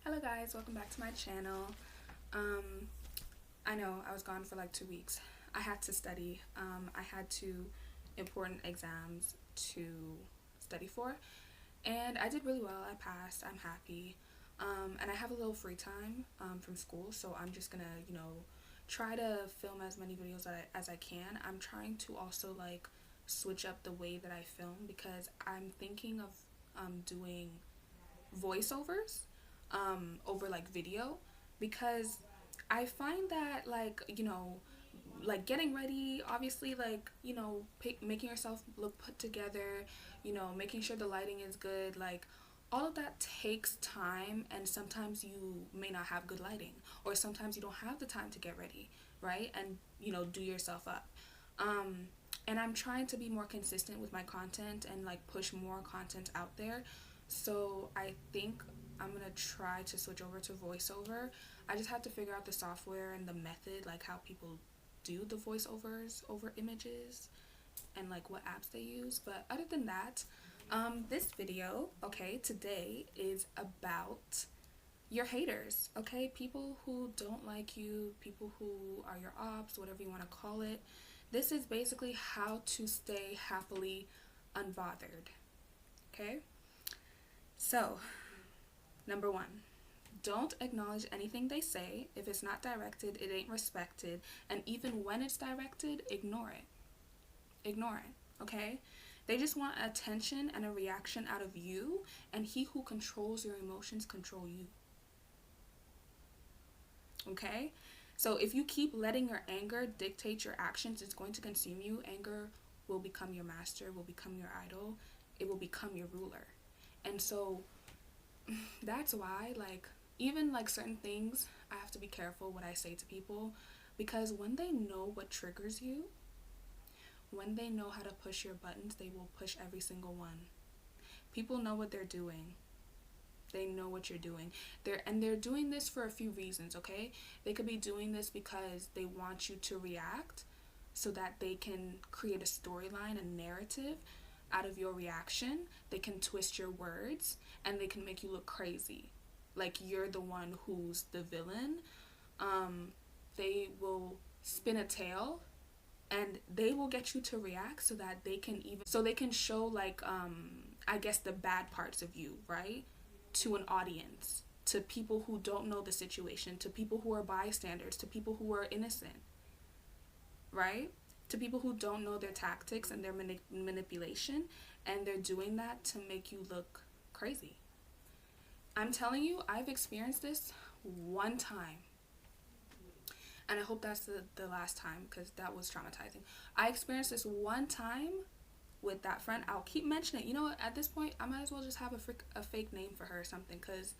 Hello guys, welcome back to my channel. I know I was gone for like 2 weeks. I had to study. I had two important exams to study for, and I did really well. I passed. I'm happy. And I have a little free time from school, so I'm just gonna, try to film as many videos as I can. I'm trying to also like switch up the way that I film because I'm thinking of doing voiceovers over like video, because I find that like getting ready, obviously, like making yourself look put together, making sure the lighting is good, like all of that takes time, and sometimes you may not have good lighting, or sometimes you don't have the time to get ready, right, and do yourself up. And I'm trying to be more consistent with my content and like push more content out there. So I think I'm gonna try to switch over to voiceover. I just have to figure out the software and the method, like how people do the voiceovers over images and like what apps they use. But other than that, this video, okay, today is about your haters, okay? People who don't like you, people who are your ops, whatever you want to call it. This is basically how to stay happily unbothered, okay? So, number one, don't acknowledge anything they say. If it's not directed, it ain't respected. And even when it's directed, ignore it. Ignore it, okay? They just want attention and a reaction out of you, and he who controls your emotions control you. Okay? So if you keep letting your anger dictate your actions, it's going to consume you. Anger will become your master, will become your idol. It will become your ruler. And so that's why, like, even like certain things, I have to be careful what I say to people, because when they know what triggers you, when they know how to push your buttons, they will push every single one. People know what they're doing. They know what you're doing. They're doing this for a few reasons, okay? They could be doing this because they want you to react so that they can create a storyline, a narrative out of your reaction. They can twist your words and they can make you look crazy, like you're the one who's the villain. They will spin a tale and they will get you to react so that they can show like I guess the bad parts of you, right, to an audience, to people who don't know the situation, to people who are bystanders, to people who are innocent, right, to people who don't know their tactics and their manipulation, and they're doing that to make you look crazy. I'm telling you, I've experienced this one time, and I hope that's the last time, because that was traumatizing. I experienced this one time with that friend. I'll keep mentioning it. You know what? At this point, I might as well just have a fake name for her or something, because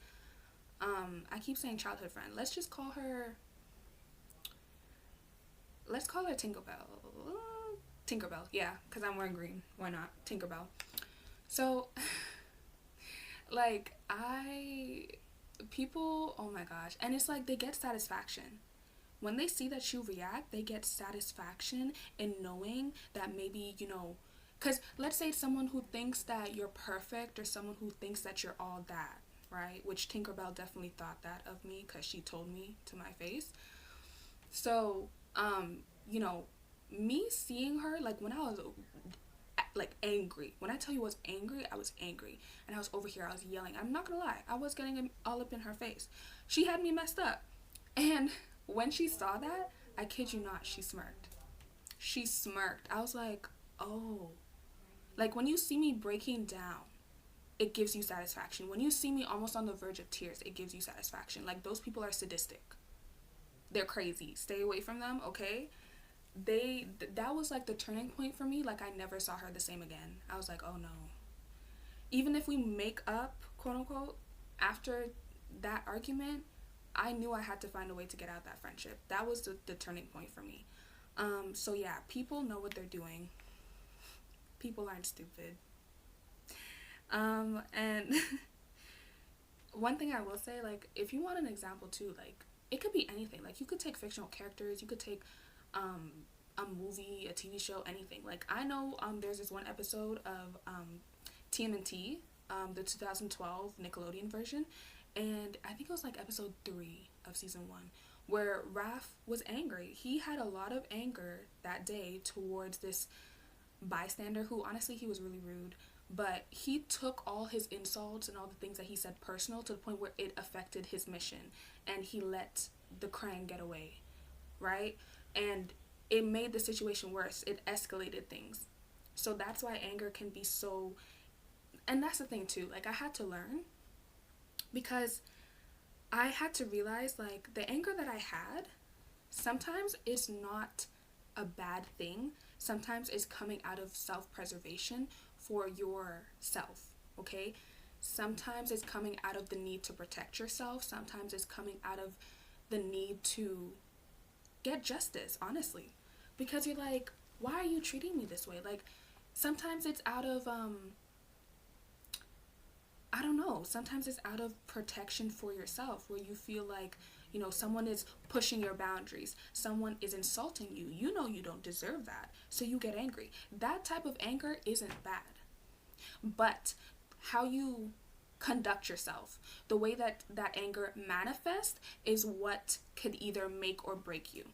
I keep saying childhood friend. Let's call her Tinkerbell. Tinkerbell, yeah, because I'm wearing green. Why not? Tinkerbell. So, like, people, oh my gosh. And it's like they get satisfaction. When they see that you react, they get satisfaction in knowing that maybe, because let's say someone who thinks that you're perfect, or someone who thinks that you're all that, right? Which Tinkerbell definitely thought that of me, because she told me to my face. So, me seeing her, like when I was like angry, when I tell you I was angry, I was angry. And I was over here, I was yelling. I'm not gonna lie, I was getting all up in her face. She had me messed up. And when she saw that, I kid you not, she smirked. She smirked. I was like, oh. Like when you see me breaking down, it gives you satisfaction. When you see me almost on the verge of tears, it gives you satisfaction. Like those people are sadistic. They're crazy. Stay away from them, okay? That was like the turning point for me. Like I never saw her the same again. I was like, oh no. Even if we make up, quote unquote, after that argument, I knew I had to find a way to get out of that friendship. That was the turning point for me. So yeah, people know what they're doing. People aren't stupid. And one thing I will say, like, if you want an example too, like, it could be anything. Like, you could take fictional characters, you could take a movie, a TV show, anything. Like, I know there's this one episode of TMNT, the 2012 Nickelodeon version, And I think it was like episode 3 of season 1, where Raph was angry. He had a lot of anger that day towards this bystander who, honestly, he was really rude. But he took all his insults and all the things that he said personal to the point where it affected his mission. And he let the Krang get away, right? And it made the situation worse. It escalated things. So that's why anger can be so... And that's the thing, too. Like, I had to learn. Because I had to realize, like, the anger that I had, sometimes it's not a bad thing. Sometimes it's coming out of self-preservation for yourself, okay? Sometimes it's coming out of the need to protect yourself. Sometimes it's coming out of the need to get justice, honestly. Because you're like, why are you treating me this way? Like, sometimes it's out of, I don't know, sometimes it's out of protection for yourself, where you feel like, you know, someone is pushing your boundaries. Someone is insulting you. You know you don't deserve that, so you get angry. That type of anger isn't bad. But how you conduct yourself, the way that that anger manifests is what could either make or break you.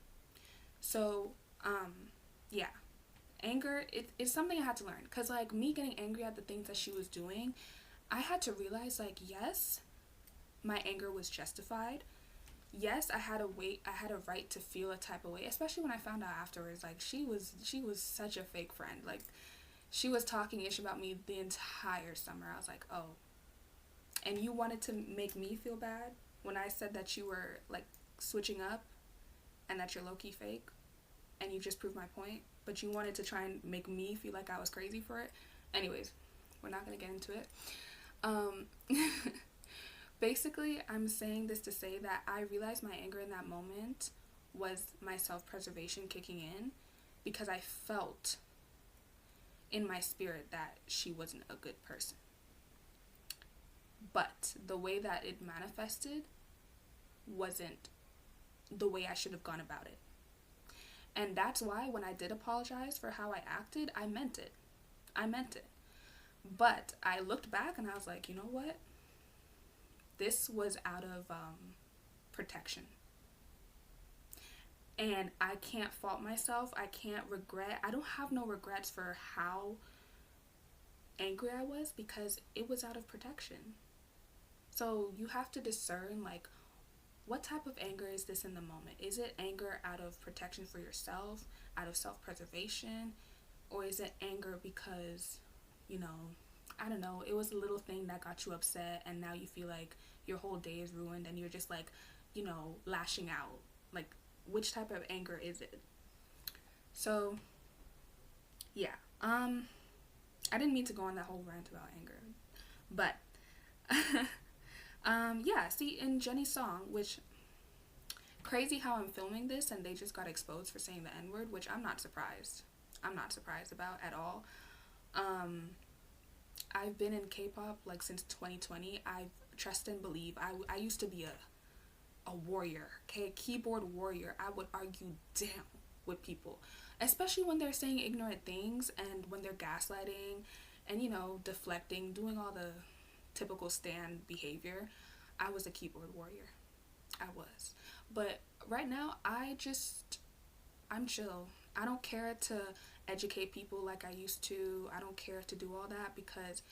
So, yeah. Anger, it's something I had to learn. Because, like, me getting angry at the things that she was doing, I had to realize, like, yes, my anger was justified. Yes, I had a right to feel a type of way, especially when I found out afterwards, like, she was such a fake friend. Like, she was talking ish about me the entire summer. I was like, oh. And you wanted to make me feel bad when I said that you were, like, switching up and that you're low-key fake, and you just proved my point, but you wanted to try and make me feel like I was crazy for it. Anyways, we're not going to get into it. Basically, I'm saying this to say that I realized my anger in that moment was my self-preservation kicking in, because I felt in my spirit that she wasn't a good person. But the way that it manifested wasn't the way I should have gone about it. And that's why when I did apologize for how I acted, I meant it. But I looked back and I was like, you know what? This was out of protection. And I can't fault myself. I can't regret. I don't have no regrets for how angry I was, because it was out of protection. So you have to discern, like, what type of anger is this in the moment? Is it anger out of protection for yourself, out of self-preservation? Or is it anger because, you know, I don't know, it was a little thing that got you upset and now you feel like your whole day is ruined and you're just, like, you know, lashing out? Like, which type of anger is it? So, yeah. I didn't mean to go on that whole rant about anger. But, yeah, see, in Jenny's song, which, crazy how I'm filming this and they just got exposed for saying the N-word, which I'm not surprised. I'm not surprised about at all. I've been in K-pop, like, since 2020. I've trust and believe. I used to be a warrior, okay? Keyboard warrior. I would argue down with people, especially when they're saying ignorant things and when they're gaslighting and, you know, deflecting, doing all the typical stan behavior. I was a keyboard warrior. I was. But right now, I'm chill. I don't care to educate people like I used to. I don't care to do all that because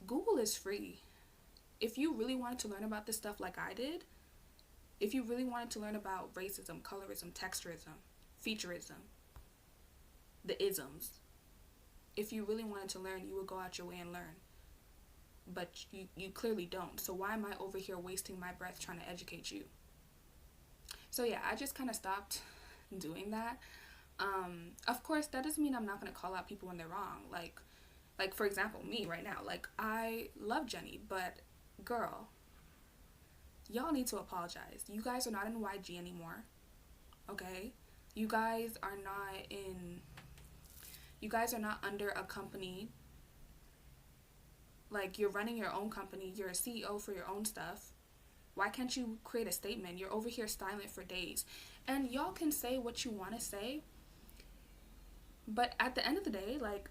Google is free. If you really wanted to learn about this stuff like I did, if you really wanted to learn about racism, colorism, texturism, featureism, the isms, if you really wanted to learn, you would go out your way and learn. But you clearly don't. So why am I over here wasting my breath trying to educate you? So yeah, I just kind of stopped doing that. Of course, that doesn't mean I'm not going to call out people when they're wrong. Like for example, me right now. Like, I love Jenny, but girl, y'all need to apologize. You guys are not in YG anymore. Okay? You guys are not under a company. Like, you're running your own company. You're a CEO for your own stuff. Why can't you create a statement? You're over here silent for days. And y'all can say what you want to say. But at the end of the day, like,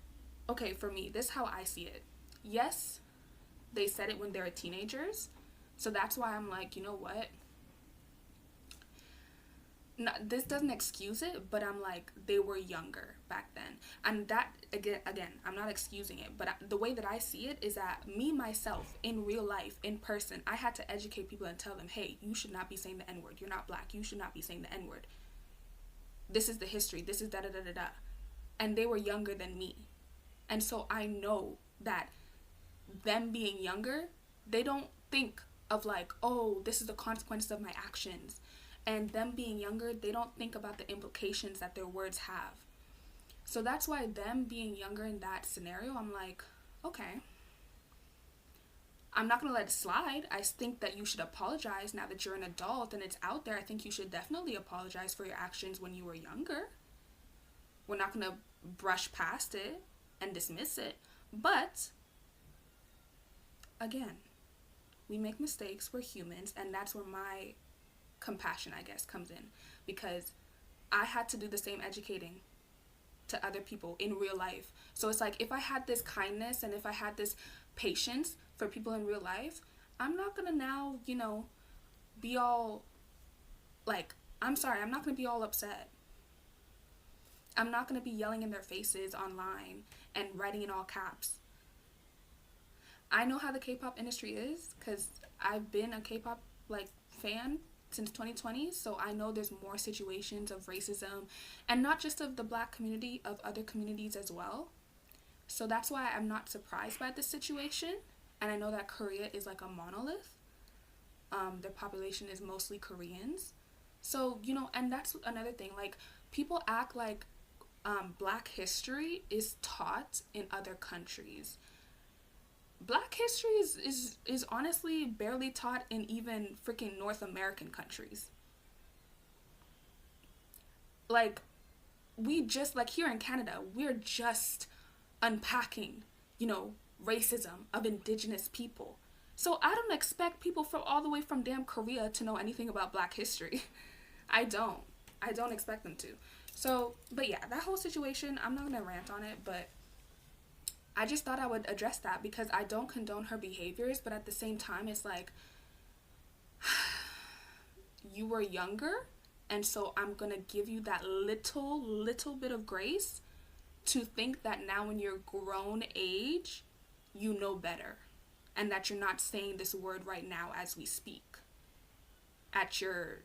okay, for me, this is how I see it. Yes, they said it when they were teenagers. So that's why I'm like, you know what? No, this doesn't excuse it, but I'm like, they were younger back then. And that, again, I'm not excusing it, but the way that I see it is that me, myself, in real life, in person, I had to educate people and tell them, hey, you should not be saying the N-word. You're not black. You should not be saying the N-word. This is the history. This is da-da-da-da-da. And they were younger than me. And so I know that them being younger, they don't think of like, oh, this is the consequences of my actions. And them being younger, they don't think about the implications that their words have. So that's why them being younger in that scenario, I'm like, okay, I'm not going to let it slide. I think that you should apologize now that you're an adult and it's out there. I think you should definitely apologize for your actions when you were younger. We're not going to brush past it and dismiss it. But, again, we make mistakes. We're humans. And that's where my compassion, I guess, comes in, because I had to do the same educating to other people in real life. So it's like, if I had this kindness and if I had this patience for people in real life, I'm not gonna now, be all like, I'm sorry, I'm not gonna be all upset. I'm not gonna be yelling in their faces online and writing in all caps. I know how the K-pop industry is because I've been a K-pop fan since 2020, so I know there's more situations of racism, and not just of the black community, of other communities as well. So that's why I'm not surprised by this situation, and I know that Korea is like a monolith. Their population is mostly Koreans. So, and that's another thing, like, people act like black history is taught in other countries. Black history is honestly barely taught in even freaking North American countries. Like, we just, like, here in Canada, we're just unpacking, racism of indigenous people. So I don't expect people from all the way from damn Korea to know anything about black history. I don't expect them to. So, but yeah, that whole situation, I'm not gonna rant on it, but I just thought I would address that because I don't condone her behaviors, but at the same time, it's like, you were younger, and so I'm going to give you that little bit of grace to think that now in your grown age, you know better, and that you're not saying this word right now as we speak. At your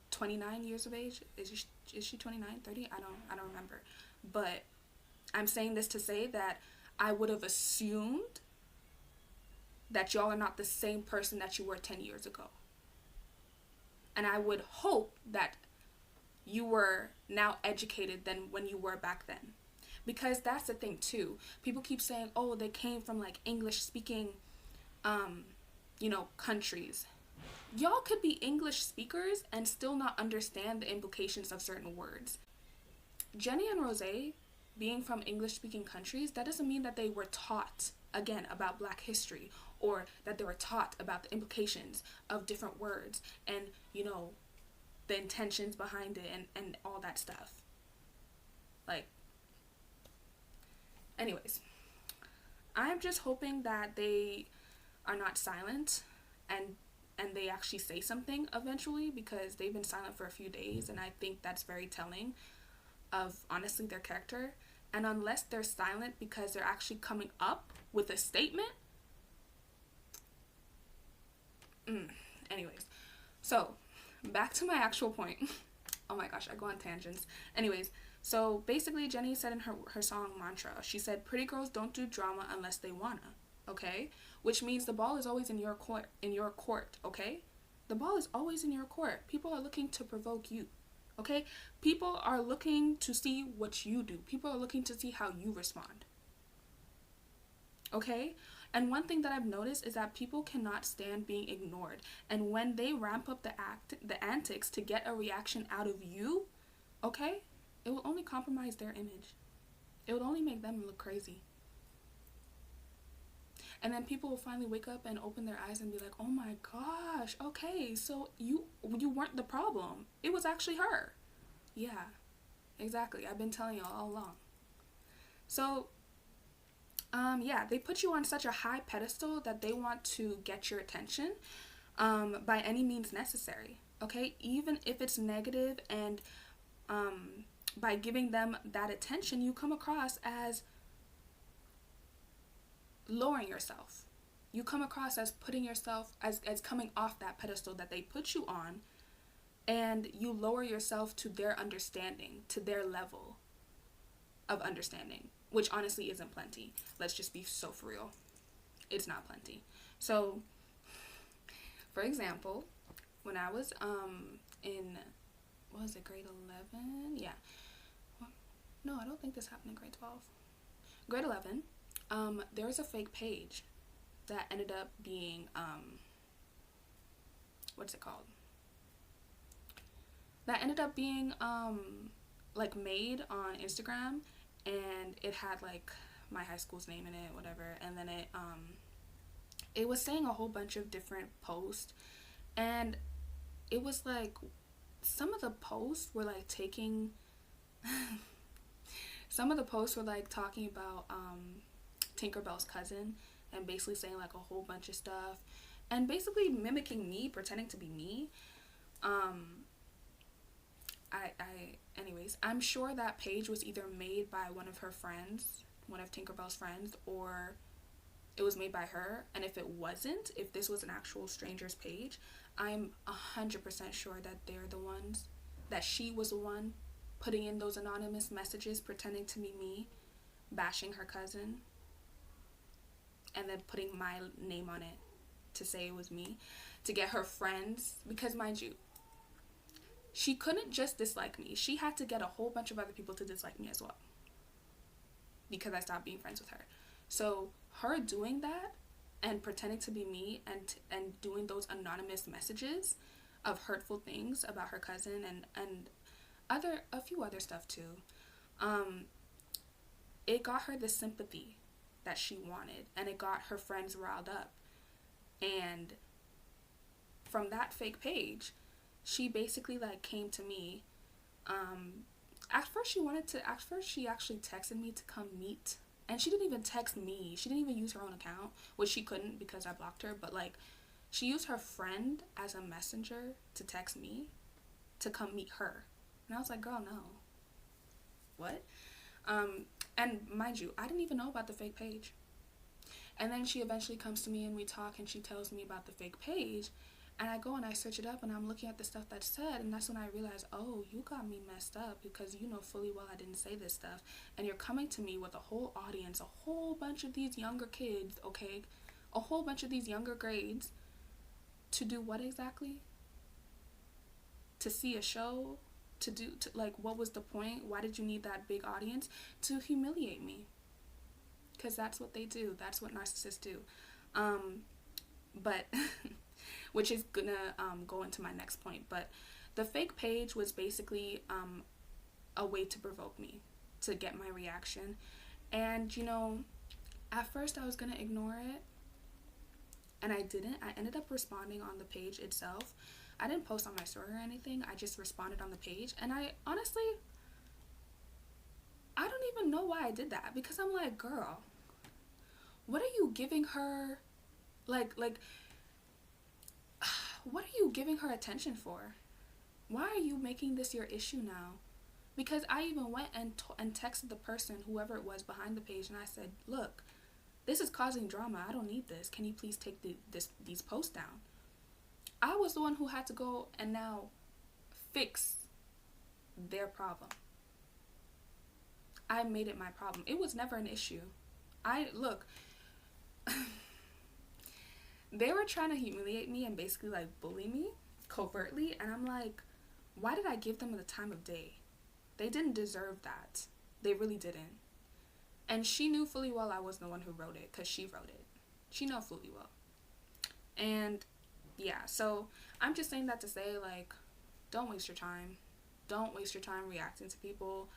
29 years of age, is she 29, 30? I don't remember. But I'm saying this to say that I would have assumed that y'all are not the same person that you were 10 years ago. And I would hope that you were now educated than when you were back then. Because that's the thing too. People keep saying, oh, they came from like English speaking, countries. Y'all could be English speakers and still not understand the implications of certain words. Jenny and Rose, being from English-speaking countries, that doesn't mean that they were taught, again, about black history, or that they were taught about the implications of different words and, the intentions behind it and all that stuff. Like, anyways, I'm just hoping that they are not silent and they actually say something eventually, because they've been silent for a few days, and I think that's very telling of, honestly, their character. And unless they're silent because they're actually coming up with a statement. Anyways, so back to my actual point. Oh my gosh, I go on tangents. Anyways, so basically Jenny said in her song Mantra, she said, pretty girls don't do drama unless they wanna, okay? Which means the ball is always in your court, okay? The ball is always in your court. People are looking to provoke you. Okay? People are looking to see what you do. People are looking to see how you respond. Okay? And one thing that I've noticed is that people cannot stand being ignored. And when they ramp up the antics to get a reaction out of you, okay, it will only compromise their image. It would only make them look crazy. And then people will finally wake up and open their eyes and be like, oh my gosh, okay, so you weren't the problem. It was actually her. Yeah, exactly. I've been telling you all along. So, they put you on such a high pedestal that they want to get your attention. by any means necessary. Okay, even if it's negative, and by giving them that attention, you come across as lowering yourself. You come across as putting yourself as coming off that pedestal that they put you on, and you lower yourself to their understanding, to their level of understanding, which honestly isn't plenty. Let's just be so for real. It's not plenty. So, for example, when I was in, what was it, grade 11? Yeah. No, I don't think this happened in grade 12. Grade 11, there was a fake page that ended up being, what's it called? That ended up being, like, made on Instagram, and it had, like, my high school's name in it, whatever, and then it was saying a whole bunch of different posts, and it was, like, some of the posts were, like, taking, some of the posts were, like, talking about, Tinkerbell's cousin, and basically saying, like, a whole bunch of stuff, and basically mimicking me, pretending to be me. Anyways, I'm sure that page was either made by one of her friends, one of Tinkerbell's friends, or it was made by her. And if it wasn't, if this was an actual stranger's page, I'm 100% sure that they're the ones, that she was the one putting in those anonymous messages, pretending to be me, bashing her cousin, and then putting my name on it to say it was me, to get her friends, because mind you, she couldn't just dislike me. She had to get a whole bunch of other people to dislike me as well, because I stopped being friends with her. So her doing that and pretending to be me, and doing those anonymous messages of hurtful things about her cousin, and a few other stuff too, it got her the sympathy that she wanted, and it got her friends riled up. And from that fake page, she basically, like, came to me. At first she actually texted me to come meet, and she didn't even text me. She didn't even use her own account, which she couldn't because I blocked her, but, like, she used her friend as a messenger to text me to come meet her. And I was like, girl, no. What? And mind you, I didn't even know about the fake page. And then she eventually comes to me and we talk, and she tells me about the fake page, and I go and I search it up, and I'm looking at the stuff that's said, and that's when I realize, oh, you got me messed up, because you know fully well I didn't say this stuff, and you're coming to me with a whole audience, a whole bunch of these younger kids, okay, a whole bunch of these younger grades, to do what exactly? To see a show? Like, what was the point? Why did you need that big audience? To humiliate me. Because that's what they do. That's what narcissists do. But, which is gonna go into my next point. But the fake page was basically a way to provoke me, to get my reaction. And, you know, at first I was gonna ignore it, and I didn't. I ended up responding on the page itself. I didn't post on my story or anything. I just responded on the page. And I honestly, I don't even know why I did that, because I'm like, girl, what are you giving her, like, what are you giving her attention for? Why are you making this your issue now? Because I even went and texted the person, whoever it was behind the page, and I said, look, this is causing drama. I don't need this. Can you please take these posts down? I was the one who had to go and now fix their problem. I made it my problem. It was never an issue. Look, they were trying to humiliate me and basically, like, bully me covertly, and I'm like, why did I give them the time of day? They didn't deserve that. They really didn't. And she knew fully well I was the one who wrote it, because she wrote it. She knew fully well. And yeah, so I'm just saying that to say, like, don't waste your time. Don't waste your time reacting to people.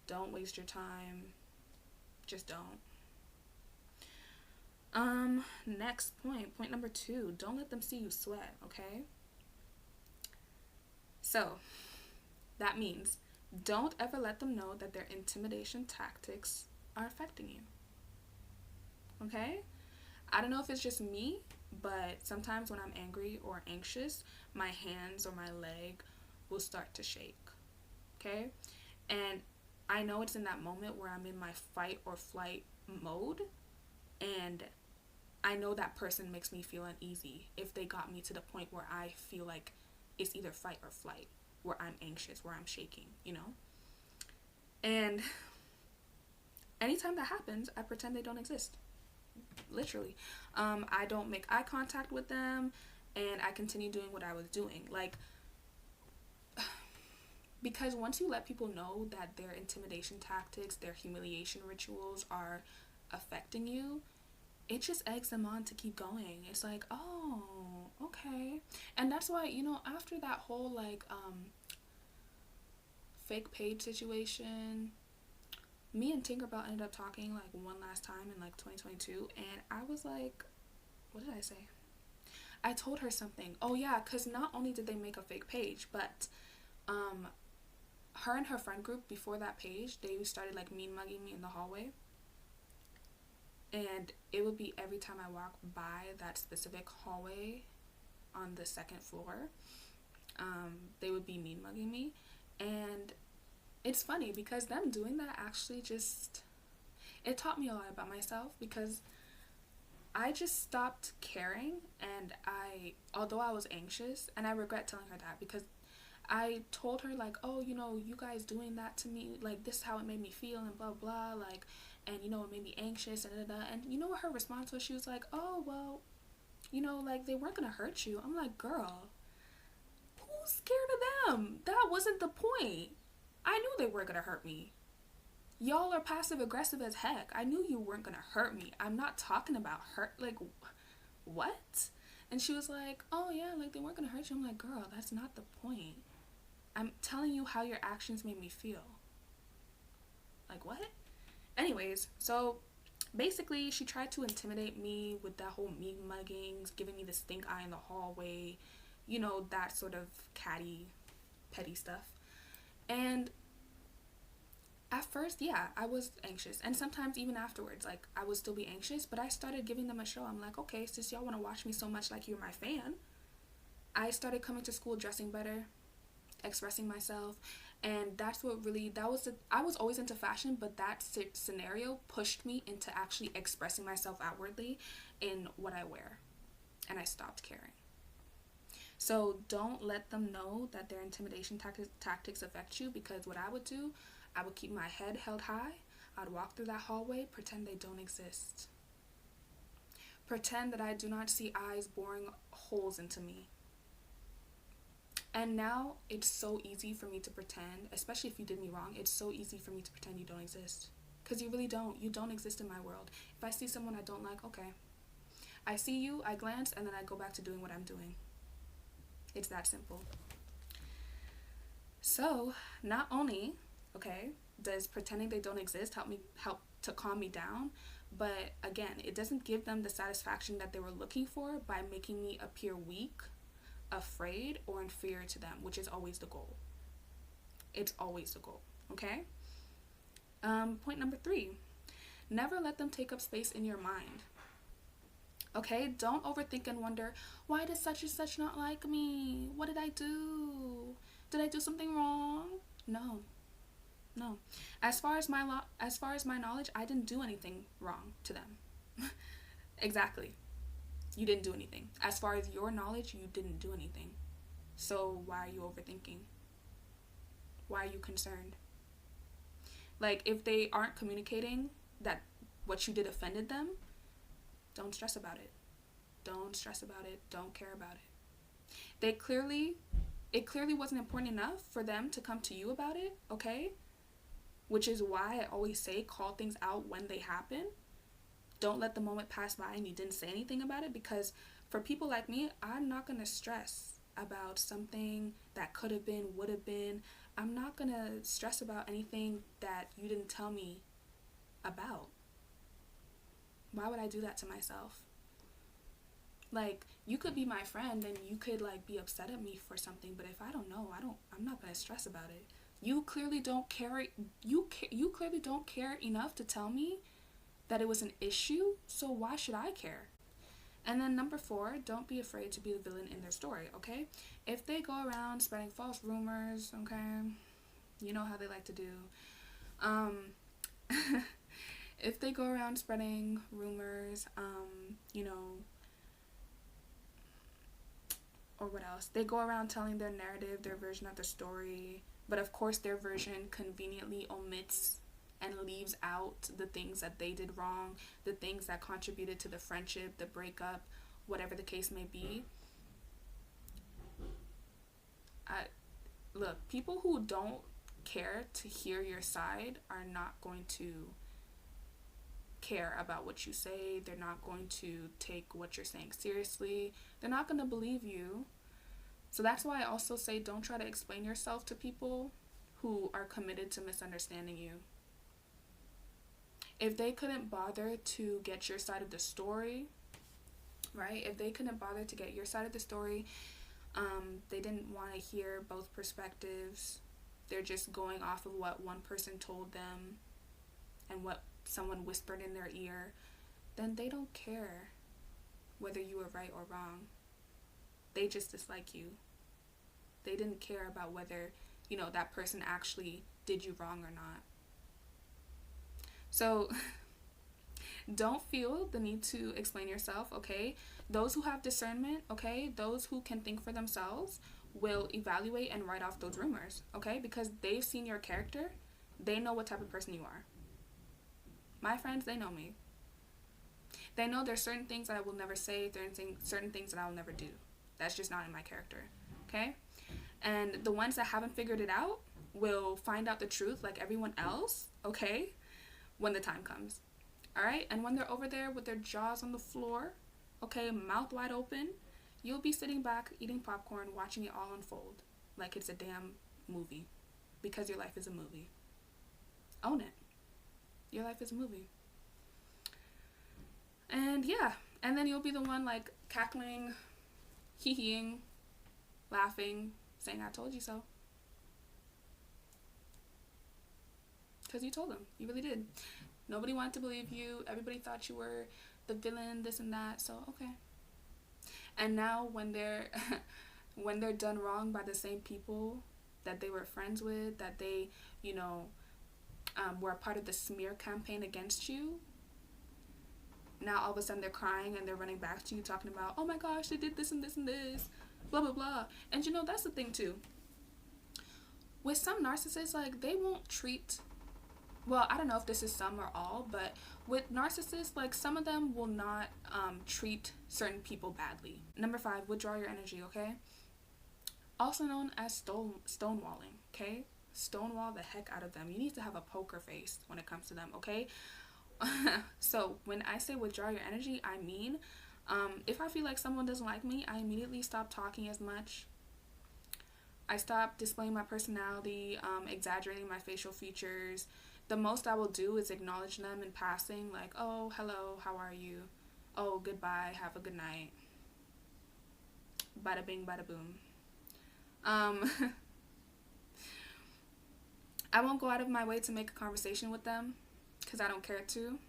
Don't waste your time. Just don't. Next point number 2, don't let them see you sweat, okay? So, that means don't ever let them know that their intimidation tactics are affecting you. Okay? I don't know if it's just me, but sometimes when I'm angry or anxious, my hands or my leg will start to shake. Okay? And I know it's in that moment where I'm in my fight or flight mode, and I know that person makes me feel uneasy if they got me to the point where I feel like it's either fight or flight, where I'm anxious, where I'm shaking, you know? And anytime that happens, I pretend they don't exist. Literally. I don't make eye contact with them, and I continue doing what I was doing. Like, because once you let people know that their intimidation tactics, their humiliation rituals are affecting you, it just eggs them on to keep going. It's like, oh, okay. And that's why, after that whole like fake page situation, me and Tinkerbell ended up talking like one last time in like 2022, and I was like, what did I say? I told her something. Oh yeah, because not only did they make a fake page, but her and her friend group before that page, they started like mean mugging me in the hallway. And it would be every time I walk by that specific hallway on the second floor, they would be mean mugging me. And it's funny because them doing that actually just, it taught me a lot about myself, because I just stopped caring. And although I was anxious, and I regret telling her that, because I told her like, oh, you guys doing that to me, like this is how it made me feel and blah blah, like, and it made me anxious and da, da. And you know what her response was? She was like, oh well, like they weren't gonna hurt you. I'm like, girl, who's scared of them? That wasn't the point. I knew they weren't gonna hurt me. Y'all are passive aggressive as heck. I knew you weren't gonna hurt me. I'm not talking about hurt. Like, what? And she was like, oh yeah, like they weren't gonna hurt you. I'm like, girl, that's not the point. I'm telling you how your actions made me feel. Like, what? Anyways, so basically she tried to intimidate me with that whole mean muggings, giving me the stink eye in the hallway, that sort of catty, petty stuff. And at first, yeah, I was anxious. And sometimes even afterwards, like, I would still be anxious, but I started giving them a show. I'm like, okay, since y'all want to watch me so much like you're my fan, I started coming to school dressing better, expressing myself. And that's what really, I was always into fashion, but that scenario pushed me into actually expressing myself outwardly in what I wear. And I stopped caring. So don't let them know that their intimidation tactics affect you, because what I would do, I would keep my head held high. I'd walk through that hallway, pretend they don't exist. Pretend that I do not see eyes boring holes into me. And now it's so easy for me to pretend, especially if you did me wrong, it's so easy for me to pretend you don't exist. Because you really don't. You don't exist in my world. If I see someone I don't like, okay. I see you, I glance, and then I go back to doing what I'm doing. It's that simple. So, not only, okay, does pretending they don't exist help to calm me down, but again, it doesn't give them the satisfaction that they were looking for by making me appear weak, afraid, or inferior to them, which is always the goal. It's always the goal, okay? Point number 3, never let them take up space in your mind. Okay, don't overthink and wonder, why does such and such not like me? What did I do? Did I do something wrong? No. As far as my knowledge, I didn't do anything wrong to them. Exactly. You didn't do anything. As far as your knowledge, you didn't do anything. So why are you overthinking? Why are you concerned? Like, if they aren't communicating that what you did offended them, don't stress about it. Don't stress about it. Don't care about it. It clearly wasn't important enough for them to come to you about it, okay? Which is why I always say call things out when they happen. Don't let the moment pass by and you didn't say anything about it, because for people like me, I'm not going to stress about something that could have been, would have been. I'm not going to stress about anything that you didn't tell me about. Why would I do that to myself? Like, you could be my friend and you could like be upset at me for something, but if I don't know, I'm not going to stress about it. You clearly don't care. You clearly don't care enough to tell me that it was an issue, so why should I care? And then number 4, don't be afraid to be the villain in their story, okay? If they go around spreading false rumors, okay, you know how they like to do. If they go around spreading rumors, you know, or what else? They go around telling their narrative, their version of the story, but of course their version conveniently omits and leaves out the things that they did wrong, the things that contributed to the friendship, the breakup, whatever the case may be. Look, people who don't care to hear your side are not going to care about what you say. They're not going to take what you're saying seriously. They're not going to believe you. So that's why I also say don't try to explain yourself to people who are committed to misunderstanding you. If they couldn't bother to get your side of the story, right? If they couldn't bother to get your side of the story, they didn't want to hear both perspectives. They're just going off of what one person told them and what someone whispered in their ear, then they don't care whether you were right or wrong. They just dislike you. They didn't care about whether, you know, that person actually did you wrong or not. So don't feel the need to explain yourself, okay? Those who have discernment, okay, those who can think for themselves will evaluate and write off those rumors, okay? Because they've seen your character. They know what type of person you are. My friends, they know me. They know there's certain things that I will never say, certain things that I will never do. That's just not in my character, okay? And the ones that haven't figured it out will find out the truth like everyone else, okay, when the time comes, all right? And when they're over there with their jaws on the floor, okay, mouth wide open, you'll be sitting back, eating popcorn, watching it all unfold like it's a damn movie, because your life is a movie. Own it. Your life is a movie. And yeah, and then you'll be the one like cackling, hee-heeing, laughing, saying, I told you so. Because you told them. You really did. Nobody wanted to believe you. Everybody thought you were the villain, this and that. So, okay. And now when they're when they're done wrong by the same people that they were friends with, that they, you know, were a part of the smear campaign against you, now all of a sudden they're crying and they're running back to you talking about, oh my gosh, they did this and this and this, blah, blah, blah. And you know, that's the thing too. With some narcissists, like, they won't treat, well, I don't know if this is some or all, but with narcissists, like, some of them will not treat certain people badly. Number 5, withdraw your energy, okay? Also known as stonewalling, okay? Stonewall the heck out of them. You need to have a poker face when it comes to them, okay? So when I say withdraw your energy, I mean, if I feel like someone doesn't like me, I immediately stop talking as much. I stop displaying my personality, exaggerating my facial features. The most I will do is acknowledge them in passing, like, oh, hello, how are you? Oh, goodbye, have a good night. Bada bing, bada boom. I won't go out of my way to make a conversation with them because I don't care to.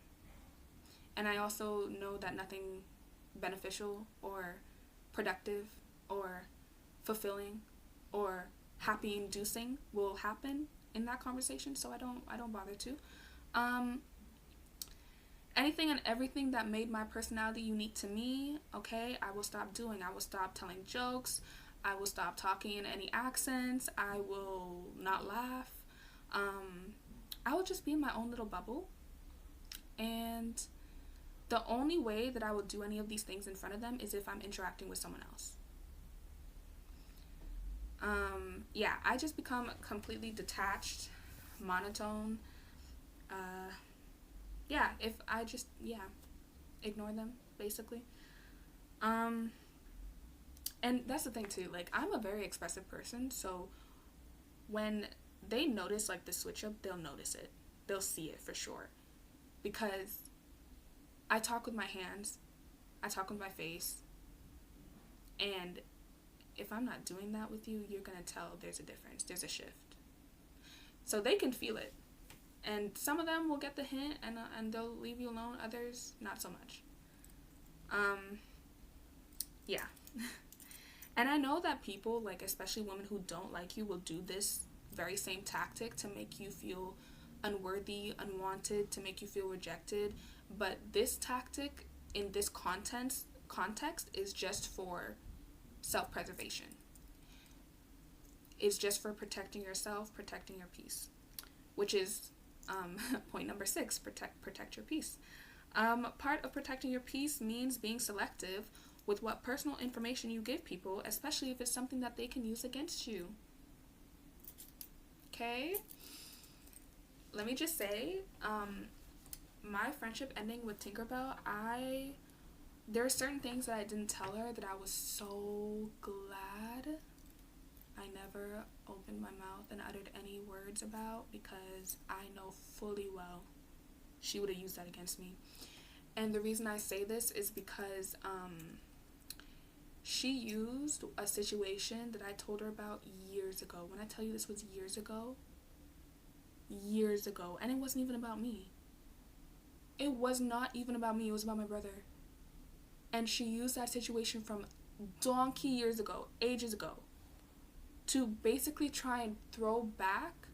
And I also know that nothing beneficial or productive or fulfilling or happy inducing will happen in that conversation, so I don't bother to. Anything and everything that made my personality unique to me, okay, I will stop doing. I will stop telling jokes. I will stop talking in any accents. I will not laugh. I will just be in my own little bubble. And the only way that I will do any of these things in front of them is if I'm interacting with someone else. Yeah, I just become completely detached, monotone. Yeah, if I just, ignore them, basically. And that's the thing too, like, I'm a very expressive person, so when they notice, like, the switch up, they'll notice it. They'll see it for sure. Because I talk with my hands, I talk with my face, and if I'm not doing that with you, you're gonna tell there's a difference, there's a shift. So they can feel it. And some of them will get the hint and they'll leave you alone, others not so much. Yeah. And I know that people, like especially women who don't like you, will do this very same tactic to make you feel unworthy, unwanted, to make you feel rejected. But this tactic in this context is just for self-preservation. It's just for protecting yourself, protecting your peace, which is point number 6, protect your peace. Part of protecting your peace means being selective with what personal information you give people, especially if it's something that they can use against you. Okay? Let me just say, my friendship ending with Tinkerbell, there are certain things that I didn't tell her that I was so glad I never opened my mouth and uttered any words about, because I know fully well she would have used that against me. And the reason I say this is because she used a situation that I told her about years ago. When I tell you this was years ago, and it wasn't even about me. It was not even about me, it was about my brother. And she used that situation from donkey years ago, ages ago, to basically try and throw back,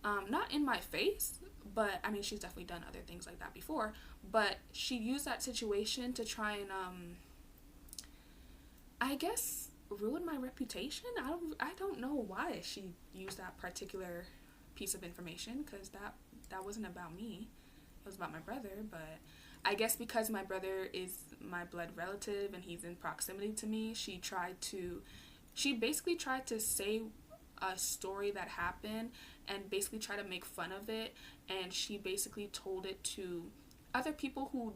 not in my face, but I mean, she's definitely done other things like that before, but she used that situation to try and, I guess, ruin my reputation. I don't know why she used that particular piece of information, because that wasn't about me. It was about my brother. But I guess because my brother is my blood relative and he's in proximity to me, she basically tried to say a story that happened and basically try to make fun of it, and she basically told it to other people who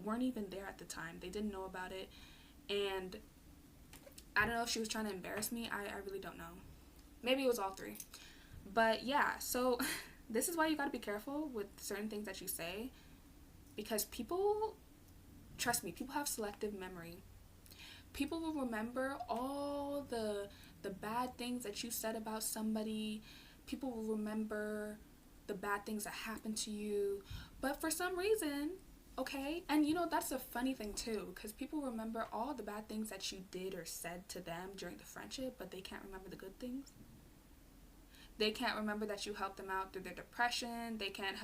weren't even there at the time. They didn't know about it, and I don't know if she was trying to embarrass me. I really don't know. Maybe it was all three. But yeah, so this is why you gotta be careful with certain things that you say, because people, trust me, people have selective memory. People will remember all the bad things that you said about somebody. People will remember the bad things that happened to you. But for some reason, okay, and you know, that's a funny thing too, because people remember all the bad things that you did or said to them during the friendship, but they can't remember the good things. They can't remember that you helped them out through their depression. They can't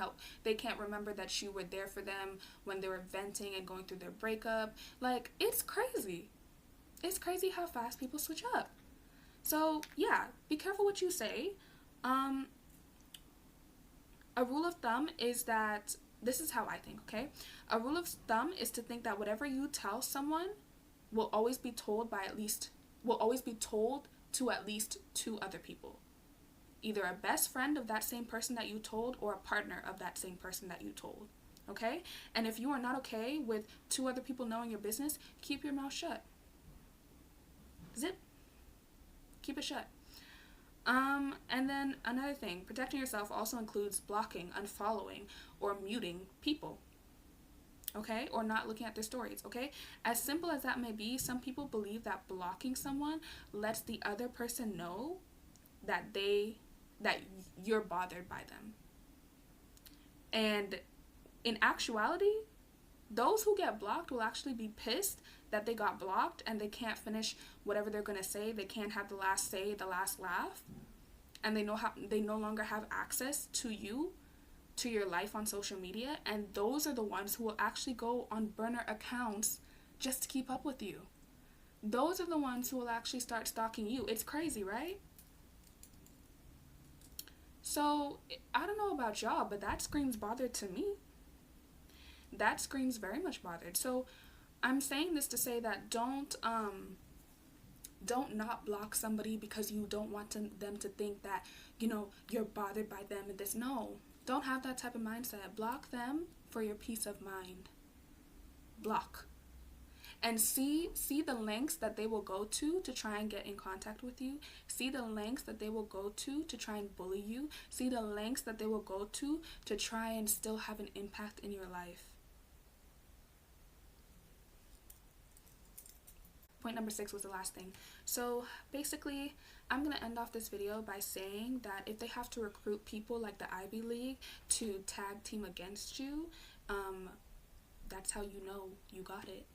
remember that you were there for them when they were venting and going through their breakup. Like, it's crazy. It's crazy how fast people switch up. So, yeah, be careful what you say. A rule of thumb is that, this is how I think, okay? A rule of thumb is to think that whatever you tell someone will always be told to at least 2 other people. Either a best friend of that same person that you told, or a partner of that same person that you told. Okay? And if you are not okay with 2 other people knowing your business, keep your mouth shut. Zip. Keep it shut. And then another thing, protecting yourself also includes blocking, unfollowing, or muting people. Okay? Or not looking at their stories. Okay? As simple as that may be, some people believe that blocking someone lets the other person know that you're bothered by them. And in actuality, those who get blocked will actually be pissed that they got blocked and they can't finish whatever they're going to say. They can't have the last say, the last laugh. And they no longer have access to you, to your life on social media. And those are the ones who will actually go on burner accounts just to keep up with you. Those are the ones who will actually start stalking you. It's crazy, right? So, I don't know about y'all, but that screams bothered to me. That screams very much bothered. So, I'm saying this to say that don't not block somebody because you don't want them to think that, you know, you're bothered by them and this. No, don't have that type of mindset. Block them for your peace of mind. Block. And see the lengths that they will go to try and get in contact with you. See the lengths that they will go to try and bully you. See the lengths that they will go to try and still have an impact in your life. Point number 6 was the last thing. So basically, I'm going to end off this video by saying that if they have to recruit people like the Ivy League to tag team against you, that's how you know you got it.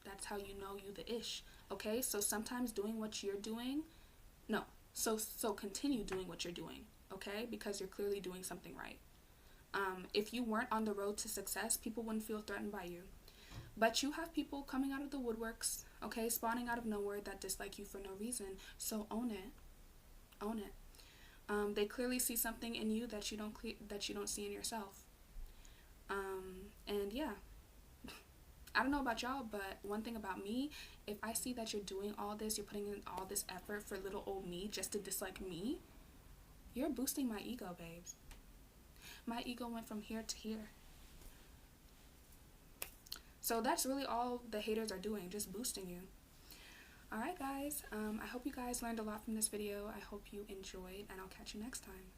That's how you know you the ish. Okay, so sometimes doing what you're doing, no, so continue doing what you're doing, okay, because you're clearly doing something right. If you weren't on the road to success, people wouldn't feel threatened by you. But you have people coming out of the woodworks, okay, spawning out of nowhere that dislike you for no reason. So own it. Own it. They clearly see something in you that you don't see in yourself. And yeah, I don't know about y'all, but one thing about me, if I see that you're doing all this, you're putting in all this effort for little old me just to dislike me, you're boosting my ego, babes. My ego went from here to here. So that's really all the haters are doing, just boosting you. Alright guys, I hope you guys learned a lot from this video. I hope you enjoyed, and I'll catch you next time.